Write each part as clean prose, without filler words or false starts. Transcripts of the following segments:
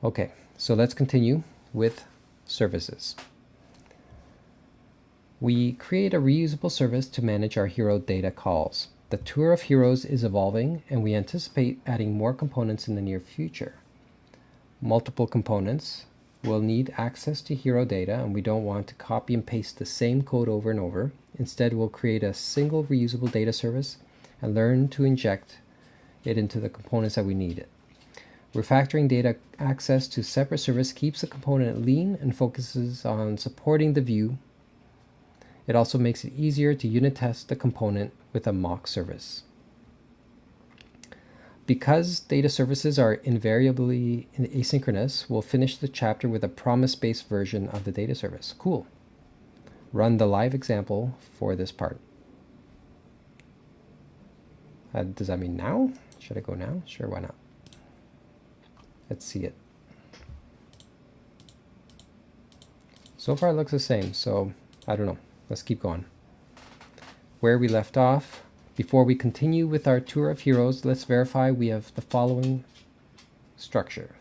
Okay, so let's continue with services. We create a reusable service to manage our hero data calls. The tour of heroes is evolving, and we anticipate adding more components in the near future. Multiple components will need access to hero data, and we don't want to copy and paste the same code over and over. Instead, we'll create a single reusable data service and learn to inject it into the components that we need it. Refactoring data access to separate service keeps the component lean and focuses on supporting the view. It also makes it easier to unit test the component with a mock service. Because data services are invariably asynchronous, we'll finish the chapter with a promise-based version of the data service. Cool. Run the live example for this part. Does that mean now? Should I go now? Sure, why not? Let's see it. So far it looks the same, so I don't know. Let's keep going. Where we left off, before we continue with our tour of heroes, let's verify we have the following structure.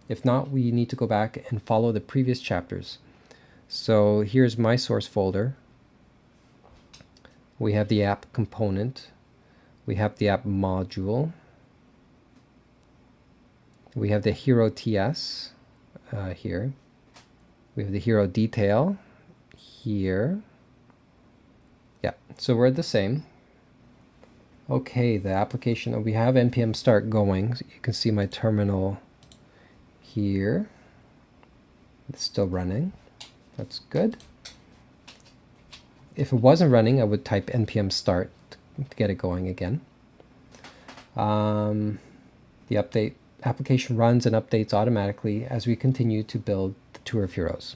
If not, we need to go back and follow the previous chapters. So here's my source folder. We have the app component. We have the app module. We have the hero TS here. We have the hero detail here. Yeah, so we're the same. Okay, the application, we have npm start going. So you can see my terminal here. It's still running. That's good. If it wasn't running, I would type npm start to get it going again. The update application runs and updates automatically as we continue to build the tour of heroes.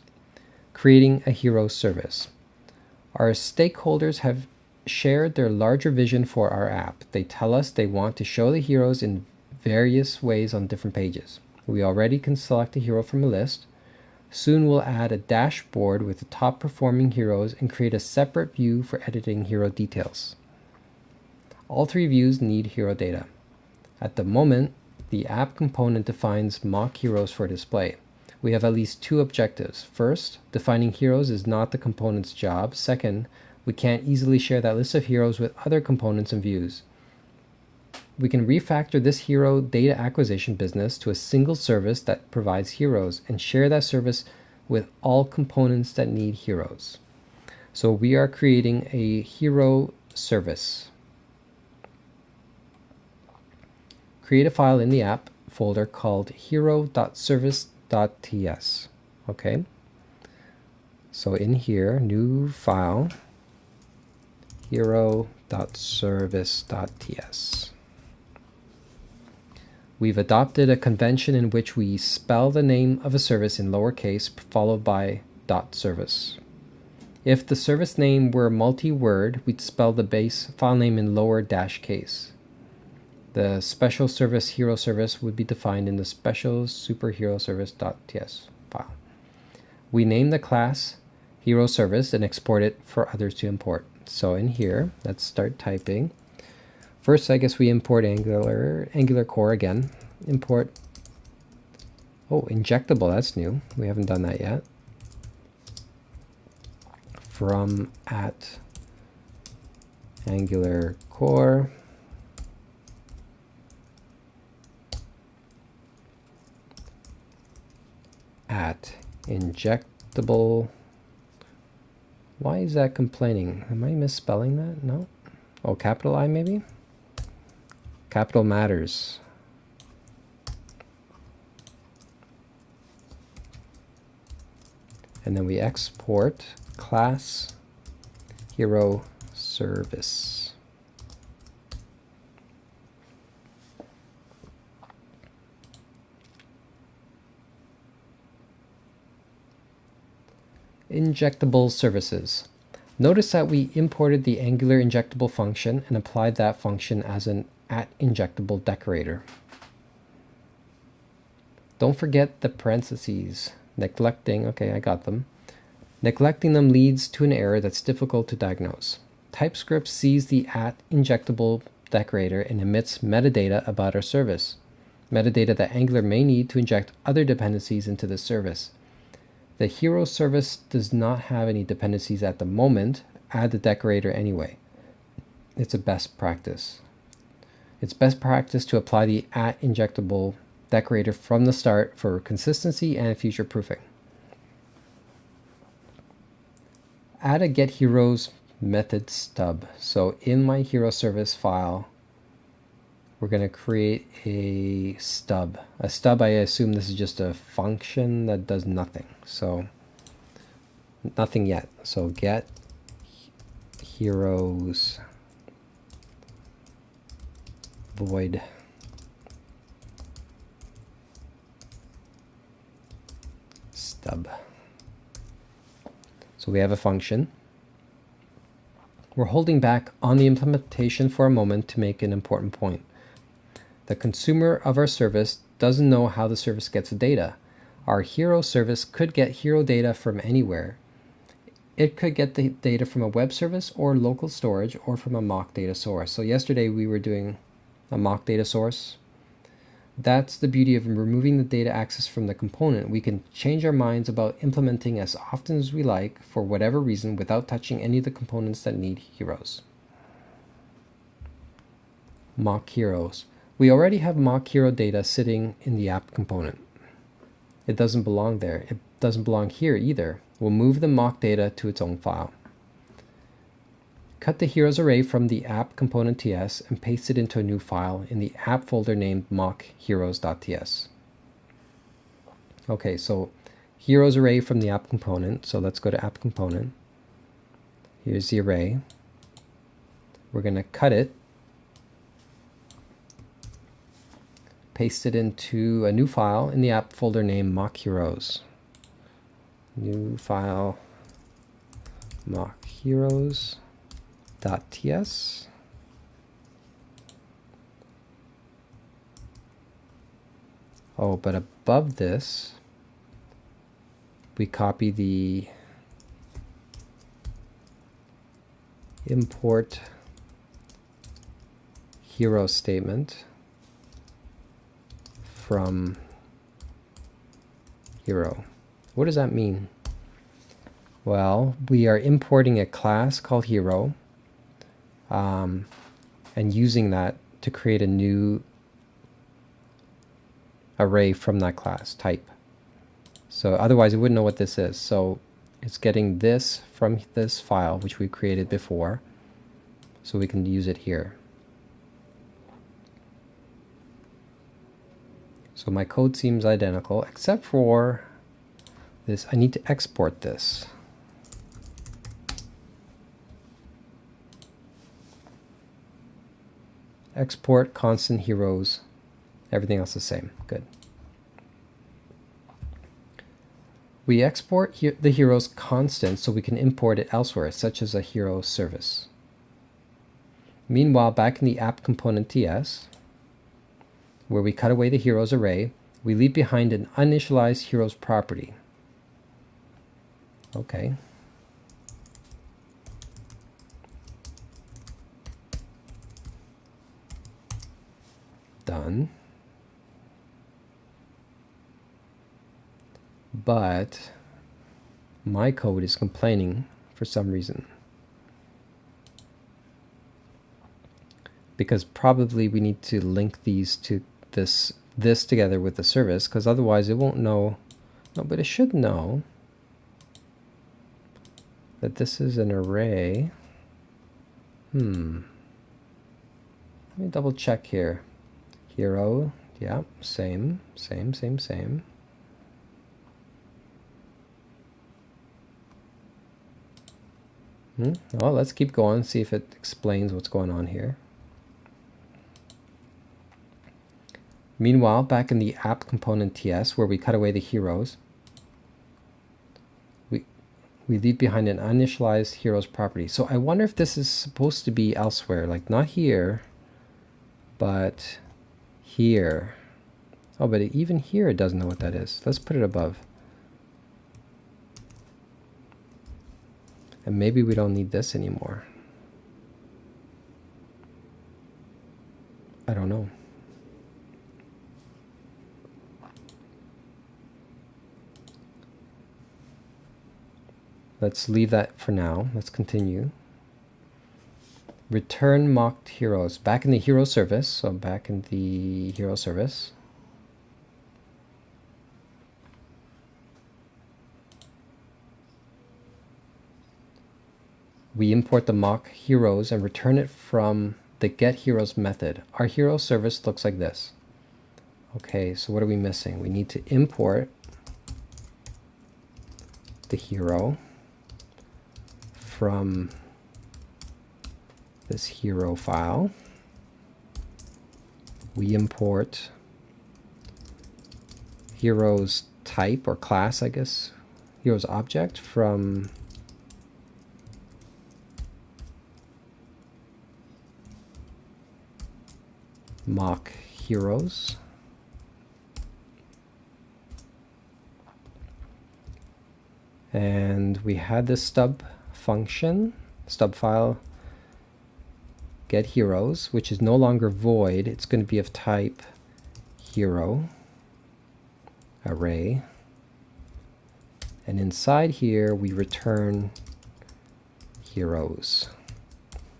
Creating a hero service. Our stakeholders have shared their larger vision for our app. They tell us they want to show the heroes in various ways on different pages. We already can select a hero from a list. Soon we'll add a dashboard with the top performing heroes and create a separate view for editing hero details. All three views need hero data. At the moment, the app component defines mock heroes for display. We have at least two objectives. First, defining heroes is not the component's job. Second, we can't easily share that list of heroes with other components and views. We can refactor this hero data acquisition business to a single service that provides heroes and share that service with all components that need heroes. So we are creating a hero service. Create a file in the app folder called hero.service.ts. Okay. So in here, new file, hero.service.ts. We've adopted a convention in which we spell the name of a service in lowercase followed by .service. If the service name were multi-word, we'd spell the base file name in lower dash case. The special service hero service would be defined in the special superheroservice.ts file. We name the class hero service and export it for others to import. So in here, let's start typing. First, I guess we import Angular core again. Import, injectable, that's new. We haven't done that yet. From at Angular core. At injectable. Why is that complaining? Am I misspelling that? No. Oh, capital I maybe? Capital matters. And then we export class hero service. Injectable services. Notice that we imported the Angular injectable function and applied that function as an @injectable decorator. Don't forget the parentheses. Neglecting, okay, I got them. Neglecting them leads to an error that's difficult to diagnose. TypeScript sees the @injectable decorator and emits metadata about our service. metadata that Angular may need to inject other dependencies into the service. The hero service does not have any dependencies at the moment. Add the decorator anyway. It's a best practice. It's best practice to apply the @injectable decorator from the start for consistency and future proofing. Add a getHeroes method stub. So in my HeroService file, we're going to create a stub. A stub, I assume this is just a function that does nothing. So nothing yet. So get heroes void stub. So we have a function. We're holding back on the implementation for a moment to make an important point. The consumer of our service doesn't know how the service gets the data. Our hero service could get hero data from anywhere. It could get the data from a web service or local storage or from a mock data source. So yesterday we were doing a mock data source. That's the beauty of removing the data access from the component. We can change our minds about implementing as often as we like for whatever reason without touching any of the components that need heroes. Mock heroes. We already have mock hero data sitting in the app component. It doesn't belong there. It doesn't belong here either. We'll move the mock data to its own file. Cut the heroes array from the app component ts and paste it into a new file in the app folder named mockheroes.ts. Okay, so heroes array from the app component. So let's go to app component. Here's the array. We're going to cut it, paste it into a new file in the app folder named mockheroes. New file mockheroes.ts. Oh, but above this, we copy the import hero statement from hero. What does that mean? Well, we are importing a class called hero and using that to create a new array from that class type. So otherwise it wouldn't know what this is. So it's getting this from this file which we created before, so we can use it here. So my code seems identical except for this. I need to export this. Export constant heroes. Everything else the same. Good. We export the heroes constant so we can import it elsewhere, such as a hero service. Meanwhile, back in the app component ts, where we cut away the heroes array, we leave behind an uninitialized heroes property. Okay. Done. But my code is complaining for some reason. Because probably we need to link these to this together with the service, because otherwise it won't know. No, but it should know that this is an array. Let me double check here. Hero, yeah, same. Well, let's keep going, see if it explains what's going on here. Meanwhile, back in the app component ts, where we cut away the heroes, we leave behind an uninitialized heroes property. So I wonder if this is supposed to be elsewhere, like not here, but here. Oh, but even here it doesn't know what that is. Let's put it above. And maybe we don't need this anymore. I don't know. Let's leave that for now. Let's continue. Return mocked heroes. Back in the hero service. So back in the hero service. We import the mock heroes and return it from the getHeroes method. Our hero service looks like this. Okay, so what are we missing? We need to import the hero from this hero file. We import heroes type or class, I guess, heroes object from mock heroes. And we had this stub function, stub file, get heroes, which is no longer void. It's going to be of type hero array. And inside here, we return heroes.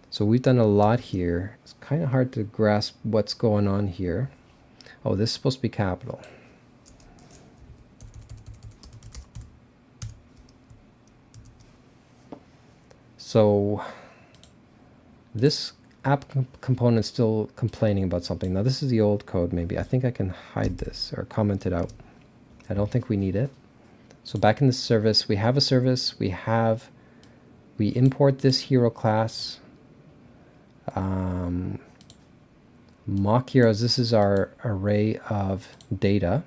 So we've done a lot here. It's kind of hard to grasp what's going on here. Oh, this is supposed to be capital. So this app component is still complaining about something. Now this is the old code maybe. I think I can hide this or comment it out. I don't think we need it. So back in the service, we have a service. We import this hero class. Mock heroes, this is our array of data.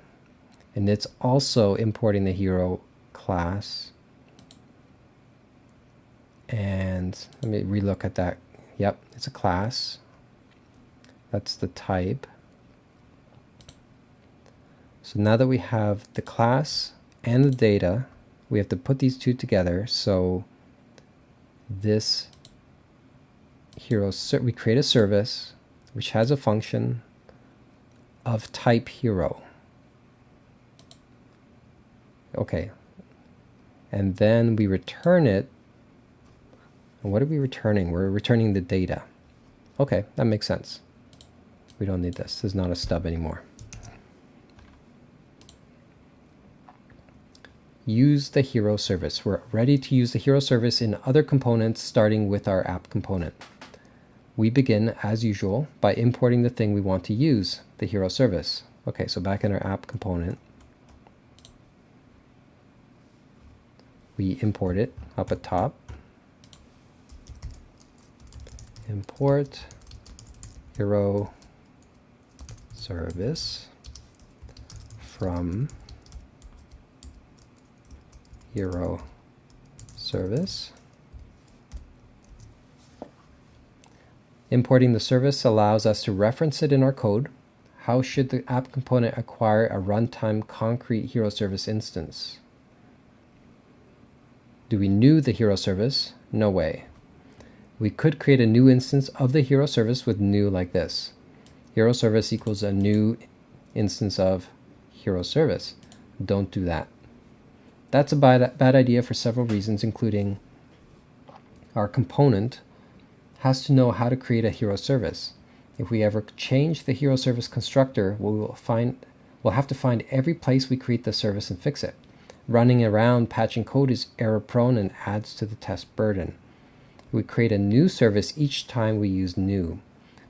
And it's also importing the hero class. And let me relook at that. Yep, it's a class. That's the type. So now that we have the class and the data, we have to put these two together. So this hero, we create a service which has a function of type hero. Okay. And then we return it. And what are we returning? We're returning the data. Okay, that makes sense. We don't need this. This is not a stub anymore. Use the hero service. We're ready to use the hero service in other components, starting with our app component. We begin, as usual, by importing the thing we want to use, the hero service. Okay, so back in our app component, we import it up at top. Import hero service from hero service. Importing the service allows us to reference it in our code. How should the app component acquire a runtime concrete hero service instance? Do we new the hero service? No way. We could create a new instance of the hero service with new like this. Hero service equals a new instance of hero service. Don't do that. That's a bad idea for several reasons, including our component has to know how to create a hero service. If we ever change the hero service constructor, we'll have to find every place we create the service and fix it. Running around patching code is error prone and adds to the test burden. We create a new service each time we use new.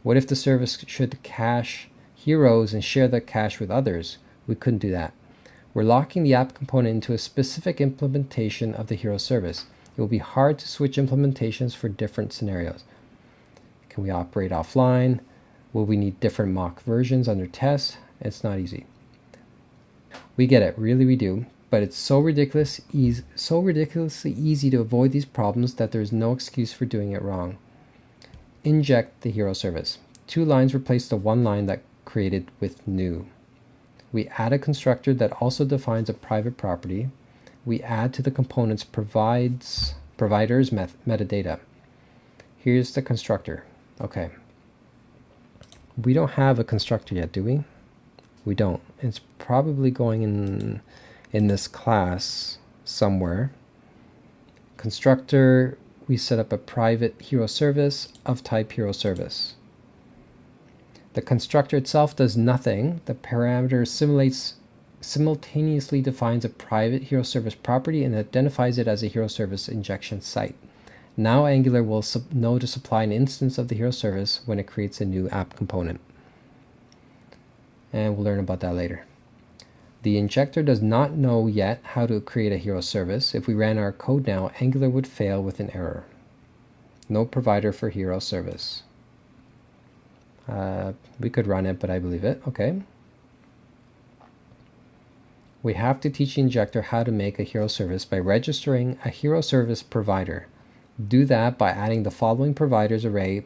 What if the service should cache heroes and share the cache with others? We couldn't do that. We're locking the app component into a specific implementation of the hero service. It will be hard to switch implementations for different scenarios. Can we operate offline? Will we need different mock versions under test? It's not easy. We get it, really we do. But it's so ridiculously easy to avoid these problems that there is no excuse for doing it wrong. Inject the hero service. 2 lines replace the 1 line that created with new. We add a constructor that also defines a private property. We add to the component's provider's metadata. Here's the constructor. Okay. We don't have a constructor yet, do we? We don't. It's probably going in this class somewhere, constructor, we set up a private HeroService of type HeroService. The constructor itself does nothing. The parameter simultaneously defines a private HeroService property and identifies it as a HeroService injection site. Now Angular will know to supply an instance of the HeroService when it creates a new app component. And we'll learn about that later. The injector does not know yet how to create a HeroService. If we ran our code now, Angular would fail with an error. No provider for HeroService. We could run it, but I believe it. Okay. We have to teach the injector how to make a HeroService by registering a HeroService provider. Do that by adding the following providers array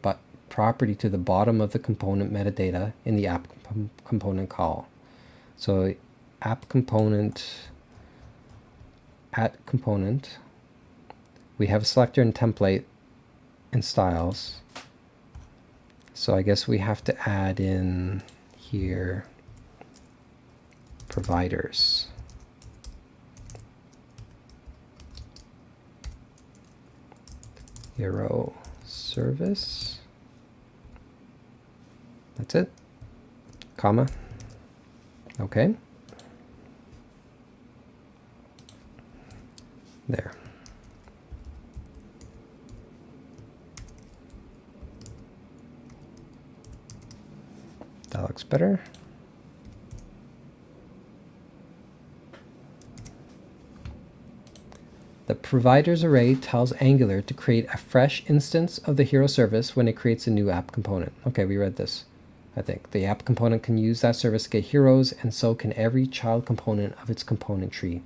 property to the bottom of the component metadata in the app component call. So app component, at component, we have a selector and template and styles. So I guess we have to add in here providers. HeroService. That's it. Comma. Okay. There. That looks better. The providers array tells Angular to create a fresh instance of the HeroService when it creates a new app component. Okay, we read this, I think. The app component can use that service to get heroes, and so can every child component of its component tree.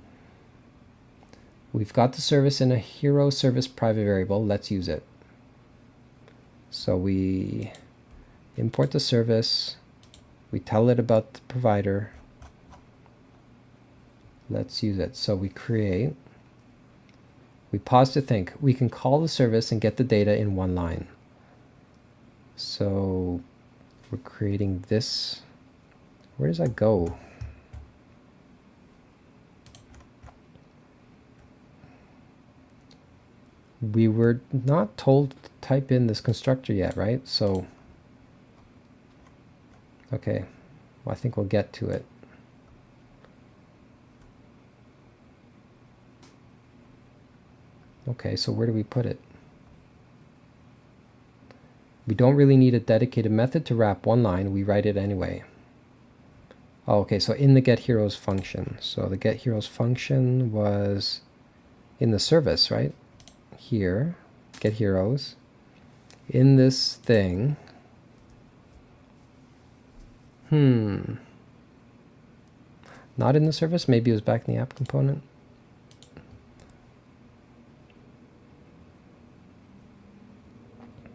We've got the service in a HeroService private variable. Let's use it. So we import the service. We tell it about the provider. Let's use it. So we create. We pause to think. We can call the service and get the data in one line. So we're creating this. Where does that go? We were not told to type in this constructor yet, right? So, okay, well, I think we'll get to it. Okay, so where do we put it? We don't really need a dedicated method to wrap one line. We write it anyway. Oh, okay, so in the getHeroes function. So the getHeroes function was in the service, right? Here, getHeroes. In this thing. Not in the service? Maybe it was back in the app component.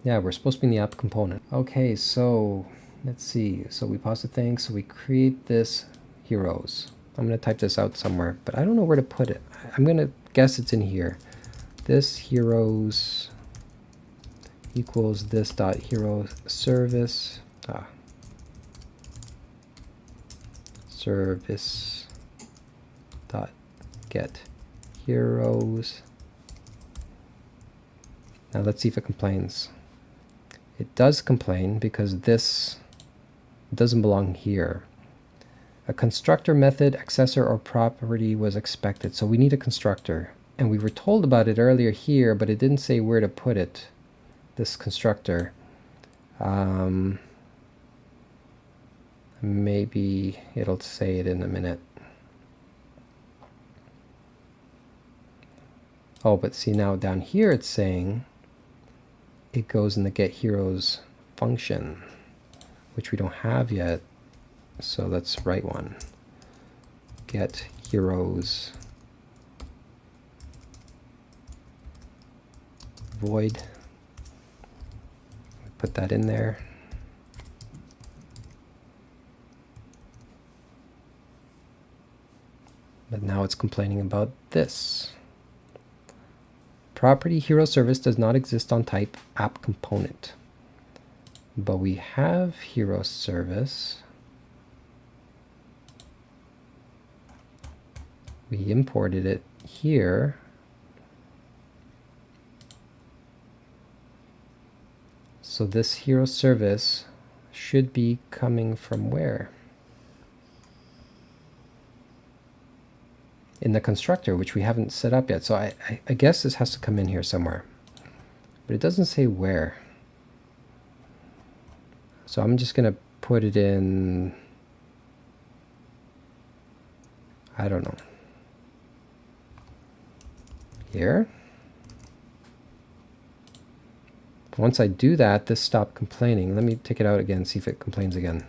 Yeah, we're supposed to be in the app component. Okay, so let's see. So we pause the thing. So we create this heroes. I'm going to type this out somewhere, but I don't know where to put it. I'm going to guess it's in here. This heroes equals this dot hero service. Service dot get heroes. Now let's see if it complains. It does complain because this doesn't belong here. A constructor method, accessor, or property was expected. So we need a constructor. And we were told about it earlier here, but it didn't say where to put it, this constructor. Maybe it'll say it in a minute. Oh, but see now down here it's saying it goes in the getHeroes function, which we don't have yet. So let's write one. getHeroes void. Put that in there. But now it's complaining about this. Property HeroService does not exist on type app component. But we have HeroService. We imported it here. So this hero service should be coming from where? In the constructor, which we haven't set up yet. So I guess this has to come in here somewhere, but it doesn't say where. So I'm just going to put it in, I don't know, here. Once I do that, this stopped complaining. Let me take it out again, see if it complains again.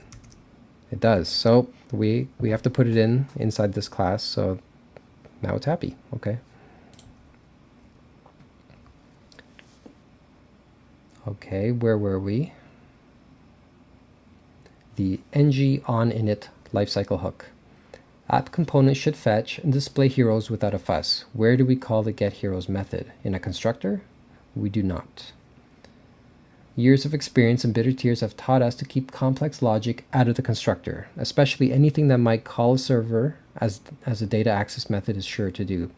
It does. So we have to put it in inside this class. So now it's happy. Okay. Okay, where were we? The ng on init lifecycle hook. App components should fetch and display heroes without a fuss. Where do we call the getHeroes method? In a constructor? We do not. Years of experience and bitter tears have taught us to keep complex logic out of the constructor, especially anything that might call a server, as a data access method is sure to do.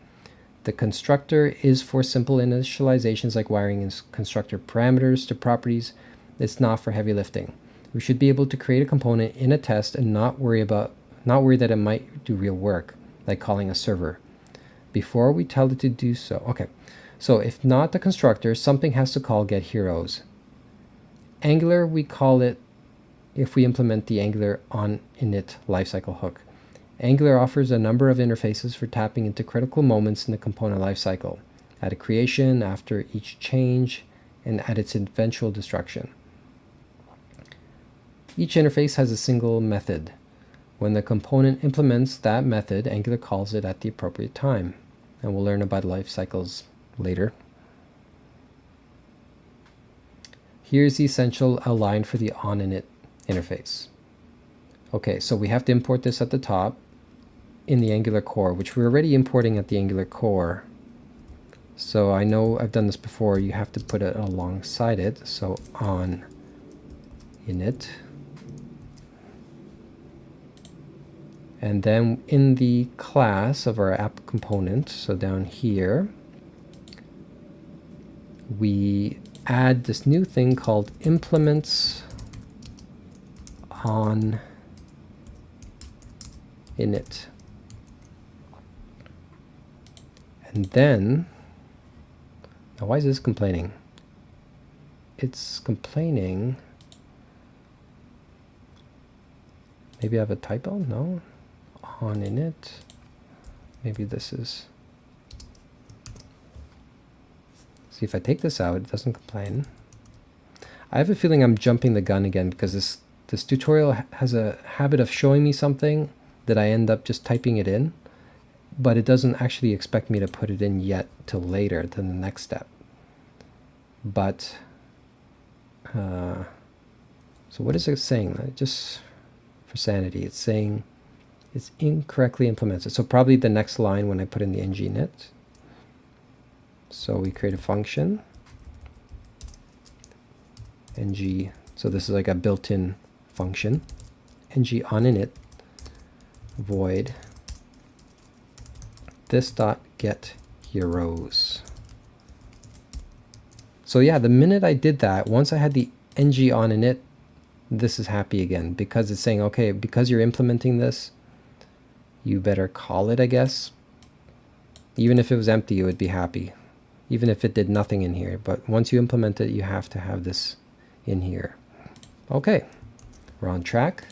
The constructor is for simple initializations like wiring constructor parameters to properties. It's not for heavy lifting. We should be able to create a component in a test and not worry that it might do real work, like calling a server, before we tell it to do so. Okay, so if not the constructor, something has to call getHeroes. Angular, we call it if we implement the Angular on init lifecycle hook. Angular offers a number of interfaces for tapping into critical moments in the component lifecycle, at a creation, after each change, and at its eventual destruction. Each interface has a single method. When the component implements that method, Angular calls it at the appropriate time. And we'll learn about life cycles later. Here's the essential outline for the onInit interface. Okay, so we have to import this at the top in the Angular core, which we're already importing at the Angular core. So I know I've done this before. You have to put it alongside it. So on init. And then in the class of our app component, so down here, we add this new thing called implements on init. And then, now why is this complaining? It's complaining, maybe I have a typo? No. On init. Maybe this is. See, if I take this out, it doesn't complain. I have a feeling I'm jumping the gun again because this tutorial has a habit of showing me something that I end up just typing it in, but it doesn't actually expect me to put it in yet till later than the next step. But so what is it saying? Just for sanity, it's saying it's incorrectly implemented. So probably the next line when I put in the ng-init. So we create a function, ng, so this is like a built-in function, ng on init, void this dot get heroes. So yeah, the minute I did that, once I had the ng on init, this is happy again, because it's saying, okay, because you're implementing this, you better call it, I guess. Even if it was empty, it would be happy. Even if it did nothing in here. But once you implement it, you have to have this in here. Okay, we're on track.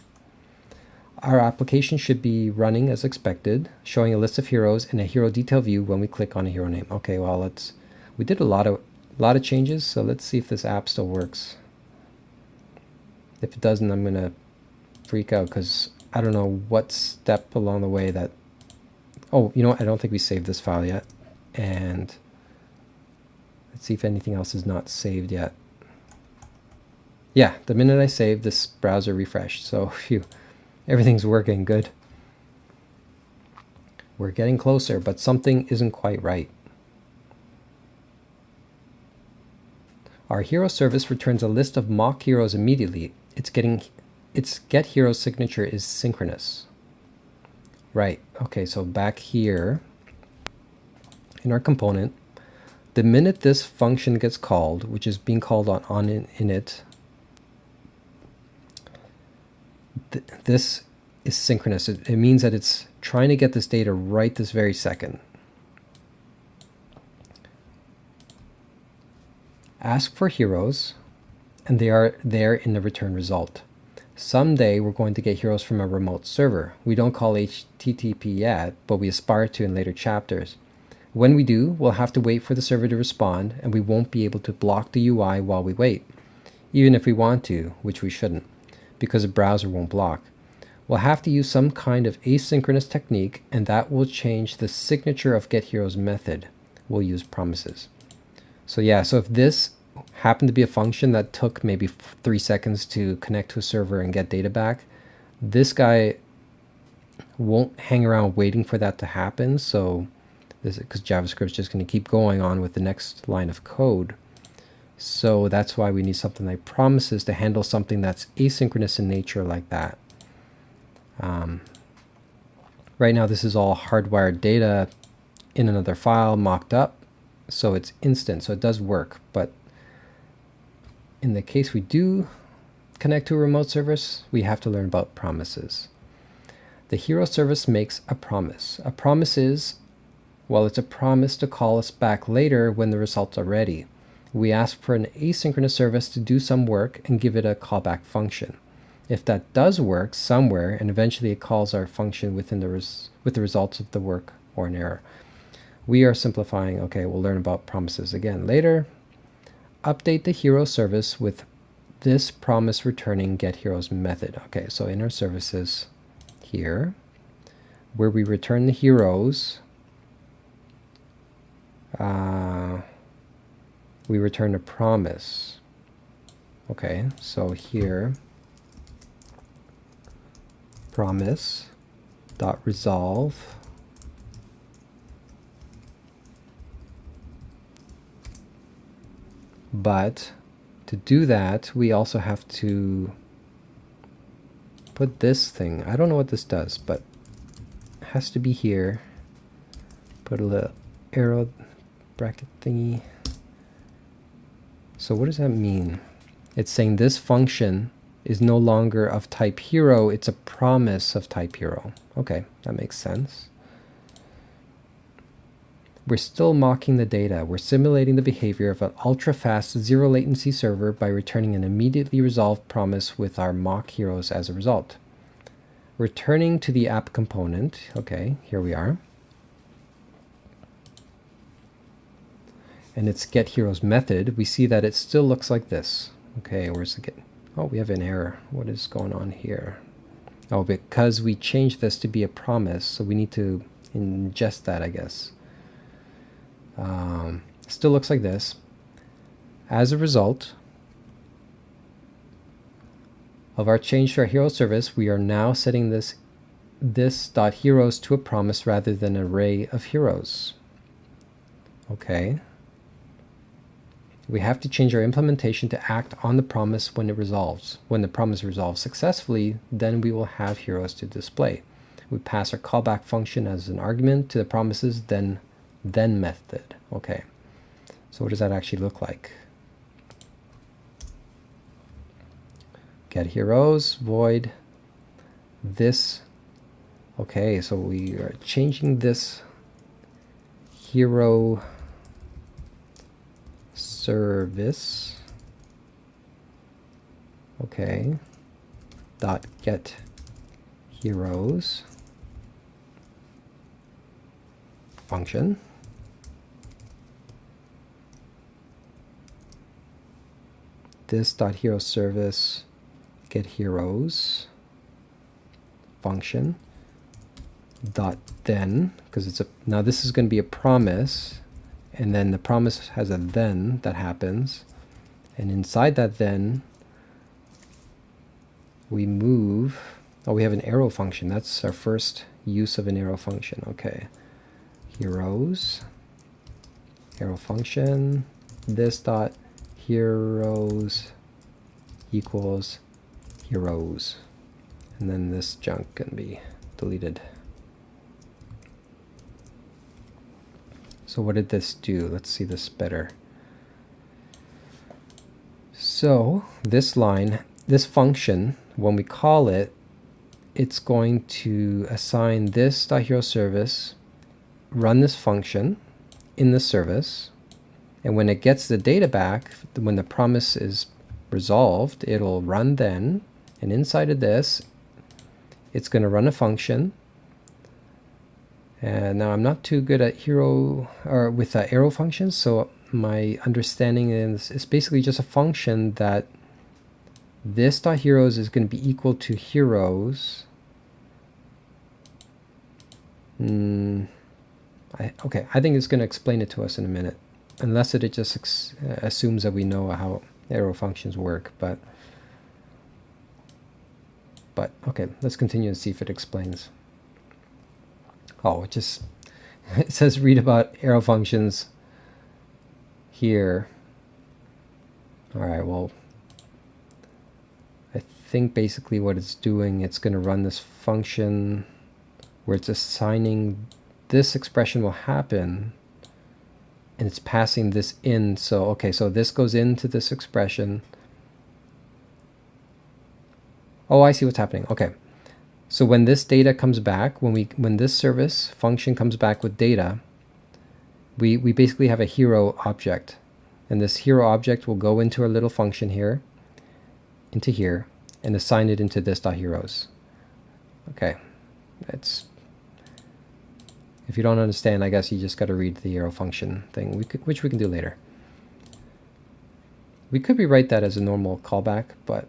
Our application should be running as expected, showing a list of heroes and a hero detail view when we click on a hero name. Okay, well, we did a lot of changes, so let's see if this app still works. If it doesn't, I'm gonna freak out because I don't know what step along the way that. Oh, you know what? I don't think we saved this file yet, and let's see if anything else is not saved yet. Yeah, the minute I saved, this browser refreshed. So phew, everything's working good. We're getting closer, but something isn't quite right. Our hero service returns a list of mock heroes immediately. Its get hero signature is synchronous. Right, okay, so back here in our component, the minute this function gets called, which is being called on init this is synchronous. It means that it's trying to get this data right this very second. Ask for heroes, and they are there in the return result. Someday we're going to get heroes from a remote server. We don't call HTTP yet, but we aspire to in later chapters. When we do, we'll have to wait for the server to respond, and we won't be able to block the UI while we wait, even if we want to, which we shouldn't, because the browser won't block. We'll have to use some kind of asynchronous technique, and that will change the signature of getHeroes method. We'll use promises. So yeah, so if this happened to be a function that took maybe 3 seconds to connect to a server and get data back, this guy won't hang around waiting for that to happen. So this, because JavaScript is just going to keep going on with the next line of code. So that's why we need something like promises to handle something that's asynchronous in nature like that. Right now this is all hardwired data in another file mocked up, so it's instant, so it does work. But in the case we do connect to a remote service, we have to learn about promises. The hero service makes a promise. A promise is, well, it's a promise to call us back later when the results are ready. We ask for an asynchronous service to do some work and give it a callback function. If that does work somewhere, and eventually it calls our function within with the results of the work or an error. We are simplifying. Okay, we'll learn about promises again later. Update the hero service with this promise returning getHeroes method. Okay, so in our services here, where we return the heroes, we return a promise. Okay, so here, promise dot resolve but to do that we also have to put this thing. I don't know what this does, but it has to be here. Put a little arrow bracket thingy. So what does that mean? It's saying this function is no longer of type hero, it's a promise of type hero. Okay, that makes sense. We're still mocking the data. We're simulating the behavior of an ultra-fast, zero latency server by returning an immediately resolved promise with our mock heroes as a result. Returning to the app component. Okay, here we are. And its getHeroes method, we see that it still looks like this. Okay, where's the get? Oh, we have an error. What is going on here? Oh, because we changed this to be a promise, so we need to ingest that, I guess. Still looks like this. As a result of our change to our hero service, we are now setting this .heroes to a promise rather than an array of heroes. Okay. We have to change our implementation to act on the promise when it resolves. When the promise resolves successfully, then we will have heroes to display. We pass our callback function as an argument to the promises then method. Okay. So what does that actually look like? Get heroes, void this. Okay, so we are changing this hero service. Okay, dot get heroes function. This dot hero service get heroes function dot then, because it's a, now this is going to be a promise, and then the promise has a then that happens, and inside that then we move, oh, we have an arrow function. That's our first use of an arrow function. Okay, heroes arrow function, this dot heroes equals heroes, and then this junk can be deleted. So what did this do? Let's see this better. So this line, this function, when we call it, it's going to assign this .HeroService, run this function in the service, and when it gets the data back, when the promise is resolved, it'll run then, and inside of this, it's going to run a function. And now I'm not too good at with arrow functions, so my understanding is it's basically just a function that this .heroes is going to be equal to heroes. Okay, I think it's going to explain it to us in a minute, unless it just assumes that we know how arrow functions work. But okay, let's continue and see if it explains. Oh, it says read about arrow functions here. All right, well, I think basically what it's doing, it's going to run this function where it's assigning this expression will happen, and it's passing this in. So okay, so this goes into this expression. Oh, I see what's happening. Okay, so when this data comes back, when this service function comes back with data, we basically have a hero object, and this hero object will go into our little function here, into here, and assign it into this .heroes. Okay, if you don't understand, I guess you just got to read the arrow function thing, which we can do later. We could rewrite that as a normal callback, but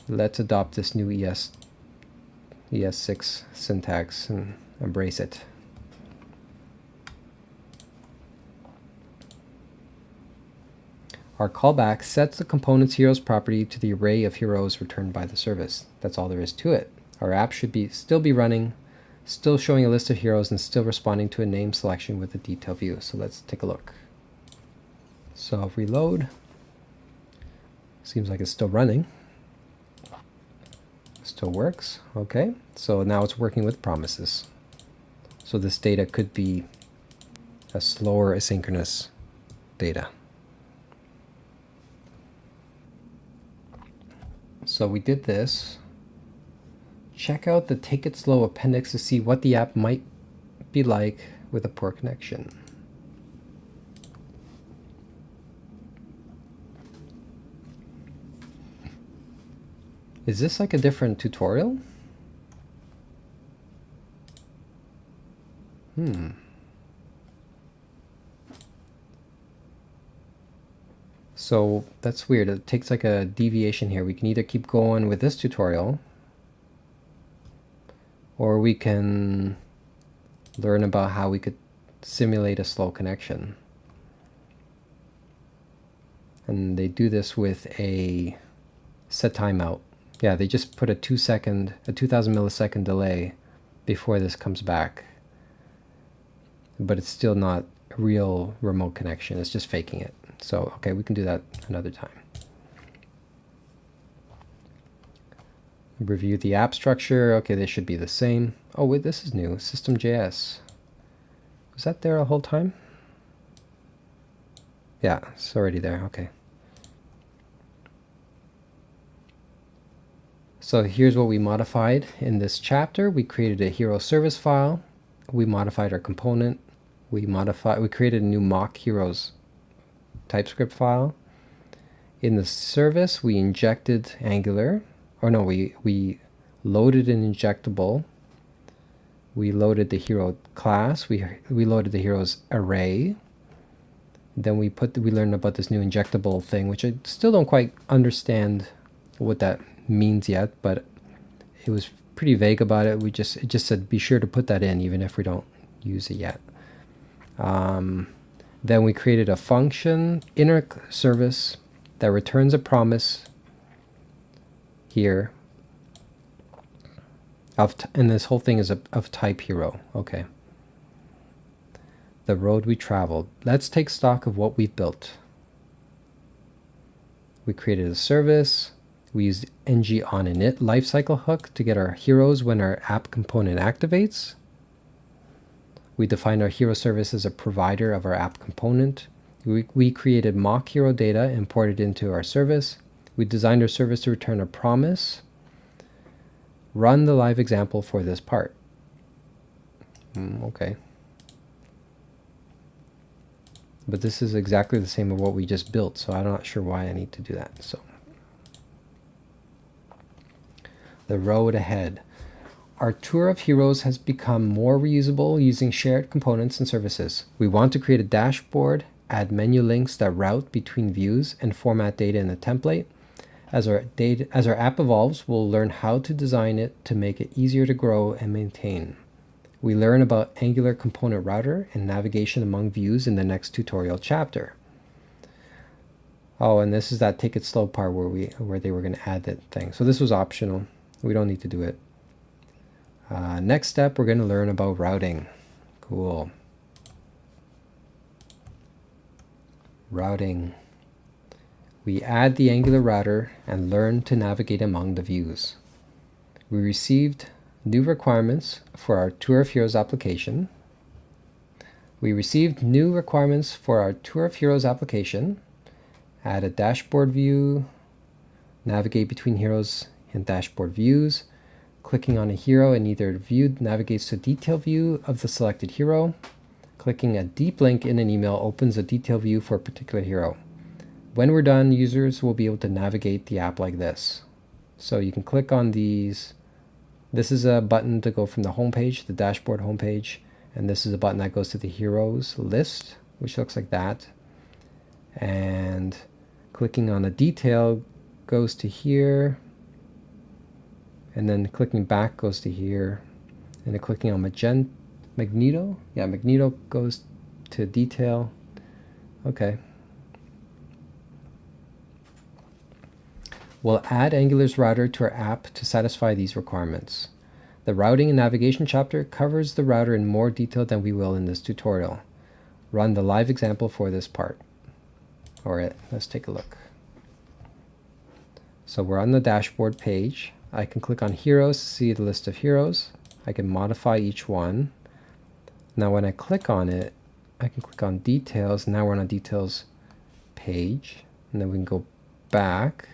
let's adopt this new ES6 syntax and embrace it. Our callback sets the component's heroes property to the array of heroes returned by the service. That's all there is to it. Our app should still be running, still showing a list of heroes, and still responding to a name selection with a detail view. So let's take a look. So if we load, seems like it's still running. Still works. Okay, so now it's working with promises. So this data could be a slower asynchronous data. So we did this. Check out the Take It Slow appendix to see what the app might be like with a poor connection. Is this like a different tutorial? So that's weird. It takes like a deviation here. We can either keep going with this tutorial, or we can learn about how we could simulate a slow connection. And they do this with a set timeout. Yeah, they just put a 2000 millisecond delay before this comes back. But it's still not a real remote connection. It's just faking it. So, okay, we can do that another time. Review the app structure. Okay, they should be the same. Oh, wait, this is new. System.js. Was that there the whole time? Yeah, it's already there. Okay. So here's what we modified in this chapter. We created a HeroService file. We modified our component. We created a new mock heroes TypeScript file. In the service, we injected Angular. Or no, we loaded an injectable. We loaded the hero class. We loaded the heroes array. Then we learned about this new injectable thing, which I still don't quite understand what that means yet, but it was pretty vague about it. It just said be sure to put that in even if we don't use it yet. Then we created a function inner service that returns a promise here and this whole thing is of type hero. Okay. The road we traveled. Let's take stock of what we've built. We created a service. We used ng on init lifecycle hook to get our heroes when our app component activates. We defined our hero service as a provider of our app component. We created mock hero data, imported into our service. We designed our service to return a promise, Run the live example for this part. Okay. But this is exactly the same as what we just built, so I'm not sure why I need to do that. So the road ahead. Our tour of heroes has become more reusable using shared components and services. We want to create a dashboard, add menu links that route between views, and format data in a template. As our app evolves, we'll learn how to design it to make it easier to grow and maintain. We learn about Angular component router and navigation among views in the next tutorial chapter. Oh, and this is that take it slow part where they were going to add that thing. So this was optional. We don't need to do it. Next step, we're going to learn about routing. Cool. Routing. We add the Angular router and learn to navigate among the views. We received new requirements for our Tour of Heroes application. Add a dashboard view, navigate between heroes and dashboard views. Clicking on a hero in either view navigates to a detail view of the selected hero. Clicking a deep link in an email opens a detail view for a particular hero. When we're done, users will be able to navigate the app like this. So you can click on these. This is a button to go from the home page, the dashboard homepage, and this is a button that goes to the heroes list, which looks like that. And clicking on a detail goes to here, and then clicking back goes to here, and then clicking on Magneto. Yeah, Magneto goes to detail. Okay. We'll add Angular's router to our app to satisfy these requirements. The routing and navigation chapter covers the router in more detail than we will in this tutorial. Run the live example for this part. Alright, let's take a look. So we're on the dashboard page. I can click on heroes to see the list of heroes. I can modify each one. Now when I click on it, I can click on details. Now we're on a details page. And then we can go back.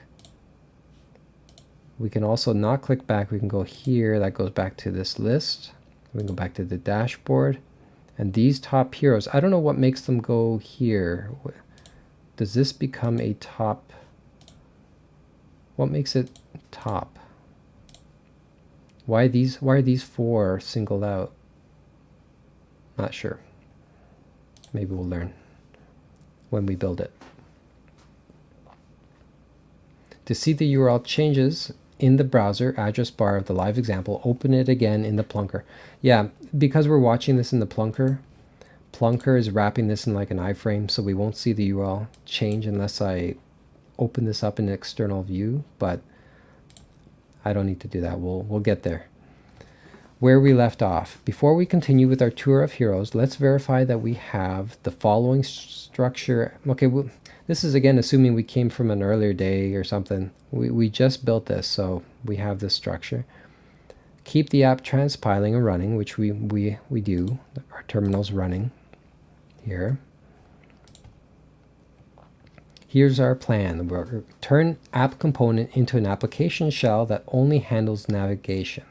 We can also not click back. We can go here. That goes back to this list. We can go back to the dashboard. And these top heroes, I don't know what makes them go here. Does this become a top? What makes it top? Why are these four singled out? Not sure. Maybe we'll learn when we build it. To see the URL changes in the browser address bar of the live example, open it again in the Plunker. Yeah, because we're watching this in the Plunker, Plunker is wrapping this in like an iframe, so we won't see the URL change unless I open this up in an external view, but I don't need to do that. We'll get there. Where we left off. Before we continue with our tour of heroes, let's verify that we have the following structure. Okay, this is again assuming we came from an earlier day or something. We just built this, so we have this structure. Keep the app transpiling and running, which we do. Our terminal's running here. Here's our plan. We'll turn app component into an application shell that only handles navigation.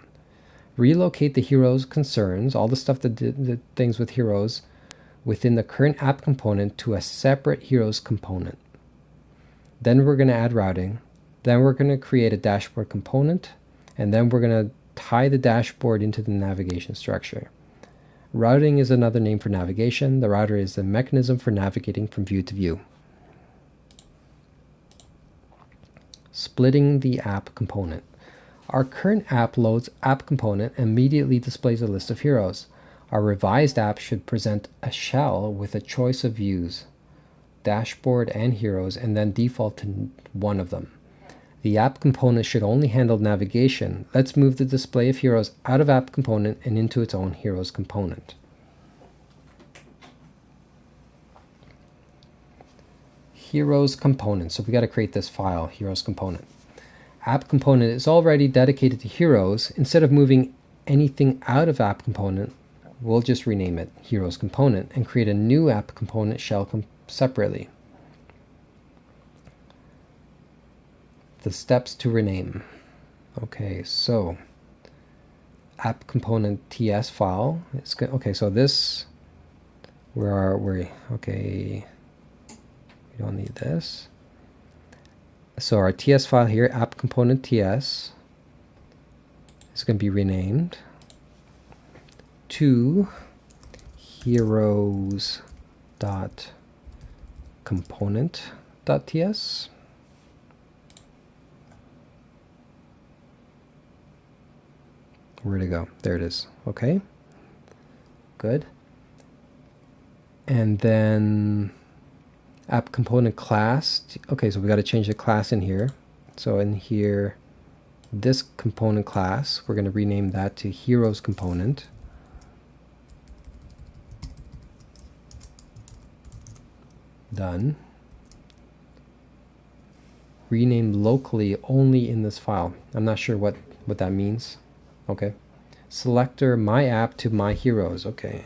Relocate the heroes concerns, all the stuff that did the things with heroes, within the current app component to a separate heroes component. Then we're going to add routing. Then we're going to create a dashboard component. And then we're going to tie the dashboard into the navigation structure. Routing is another name for navigation. The router is the mechanism for navigating from view to view. Splitting the app component. Our current app loads app component and immediately displays a list of heroes. Our revised app should present a shell with a choice of views, dashboard and heroes, and then default to one of them. The app component should only handle navigation. Let's move the display of heroes out of app component and into its own heroes component. Heroes component. So we got to create this file, heroes component. App component is already dedicated to heroes. Instead of moving anything out of app component, we'll just rename it heroes component and create a new app component shell separately. The steps to rename. Okay, so app component TS file. It's good. Okay, so this, where are we? Okay, we don't need this. So our TS file here, app component TS, is going to be renamed to heroes.component.ts. Where'd it go? There it is. Okay, good. And then app component class. Okay, so we got to change the class in here. So in here, this component class, we're going to rename that to heroes component. Done. Rename locally only in this file. I'm not sure what that means. Okay. Selector my app to my heroes. Okay.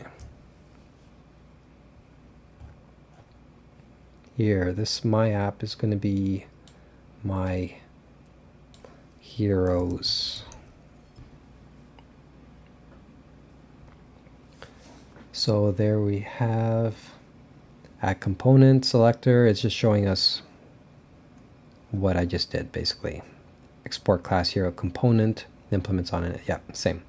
Here, this my app is going to be my heroes. So there we have add component selector. It's just showing us what I just did, basically. Export class hero component, implements on it. Yeah, same.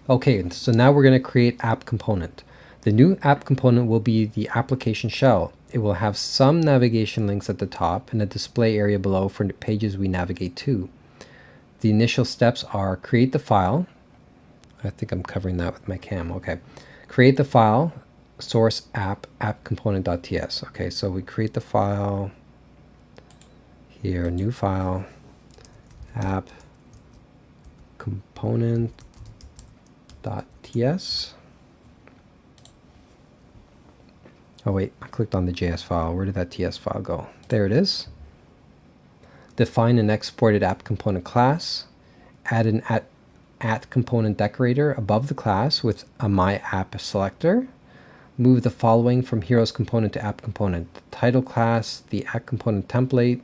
Okay, so now we're going to create app component. The new app component will be the application shell. It will have some navigation links at the top and a display area below for the pages we navigate to. The initial steps are create the file. I think I'm covering that with my cam. Okay. Create the file, source app component.ts. Okay, so we create the file here, new file, app component.ts. Oh wait, I clicked on the JS file. Where did that TS file go? There it is. Define an exported app component class. Add an at component decorator above the class with a my app selector. Move the following from heroes component to app component. The title class, the app component template.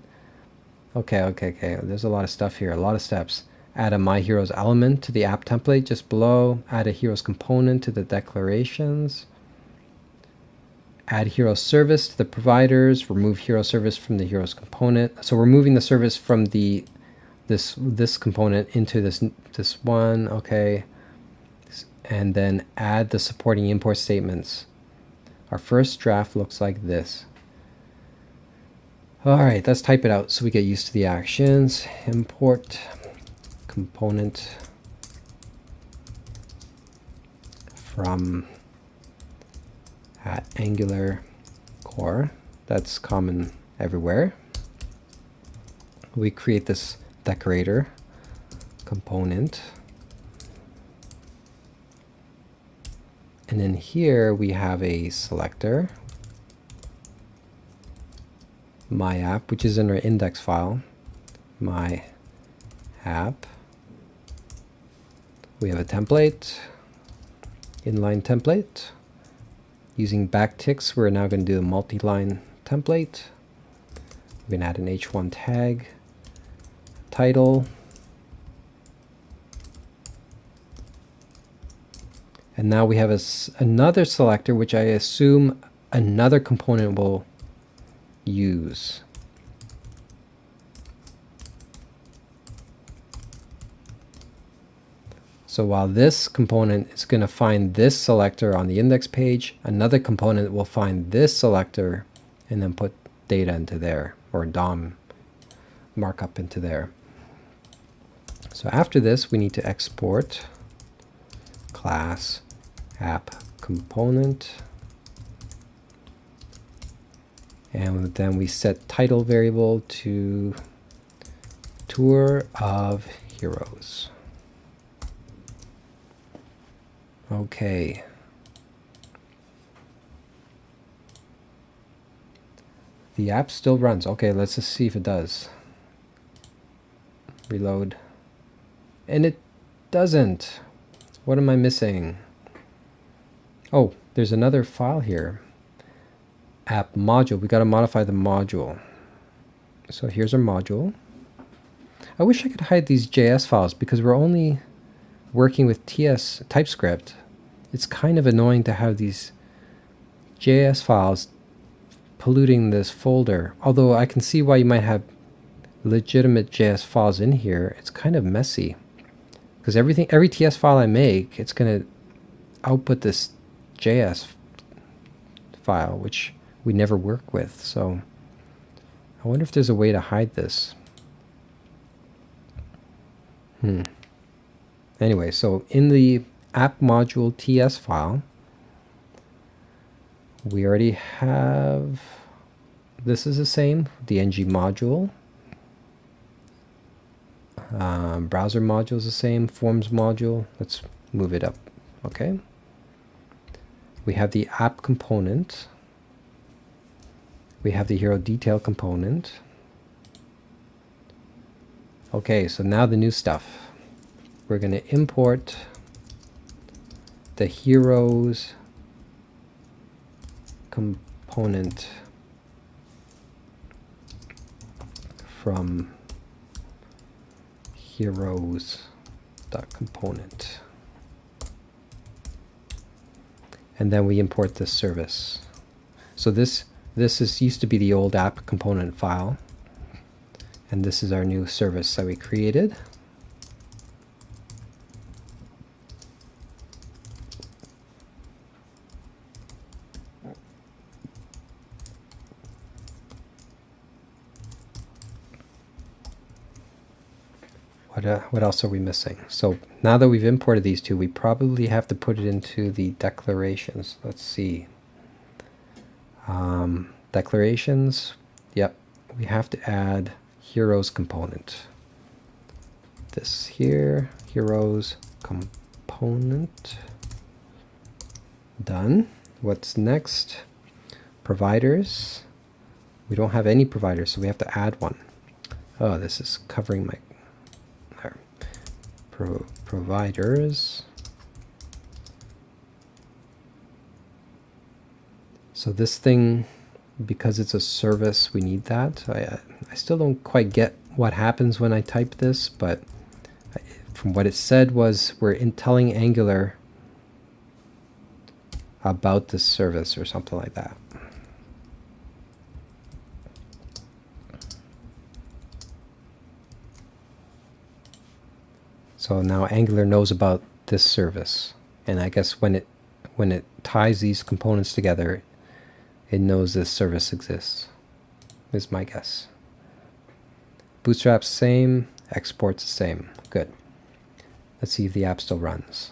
Okay. There's a lot of stuff here, a lot of steps. Add a my heroes element to the app template just below. Add a heroes component to the declarations. Add HeroService to the providers. Remove HeroService from the heroes component. So we're moving the service from this component into this one. Okay, and then add the supporting import statements. Our first draft looks like this. All right, let's type it out so we get used to the actions. Import component from Angular core. That's common everywhere. We create this decorator component. And then here we have a selector, my app, which is in our index file, my app. We have a template, inline template. Using backticks, we're now going to do a multi-line template. We're going to add an h1 tag, title, and now we have another selector, which I assume another component will use. So while this component is going to find this selector on the index page, another component will find this selector and then put data into there, or DOM markup into there. So after this, we need to export class app component, and then we set title variable to Tour of Heroes. Okay. The app still runs. Okay, let's just see if it does. Reload. And it doesn't. What am I missing? Oh, there's another file here. App module. We got to modify the module. So here's our module. I wish I could hide these JS files because we're only working with TS TypeScript, it's kind of annoying to have these JS files polluting this folder. Although I can see why you might have legitimate JS files in here, it's kind of messy. Because every TS file I make, it's going to output this JS file, which we never work with. So I wonder if there's a way to hide this. Anyway, so in the app module TS file, we already have, this is the same, the ng module. Browser module is the same, forms module. Let's move it up. Okay. We have the app component. We have the hero detail component. Okay, so now the new stuff. We're going to import the heroes component from heroes.component. And then we import the service. So this used to be the old app component file. And this is our new service that we created. What else are we missing? So now that we've imported these two, we probably have to put it into the declarations. Let's see. Declarations. Yep. We have to add heroes component. This here, heroes component. Done. What's next? Providers. We don't have any providers, so we have to add one. Oh, this is covering my providers. So this thing, because it's a service, we need that. I still don't quite get what happens when I type this, but from what it said was we're telling Angular about this service or something like that. So now Angular knows about this service, and I guess when it ties these components together, it knows this service exists, is my guess. Bootstrap's the same, export's the same. Good. Let's see if the app still runs.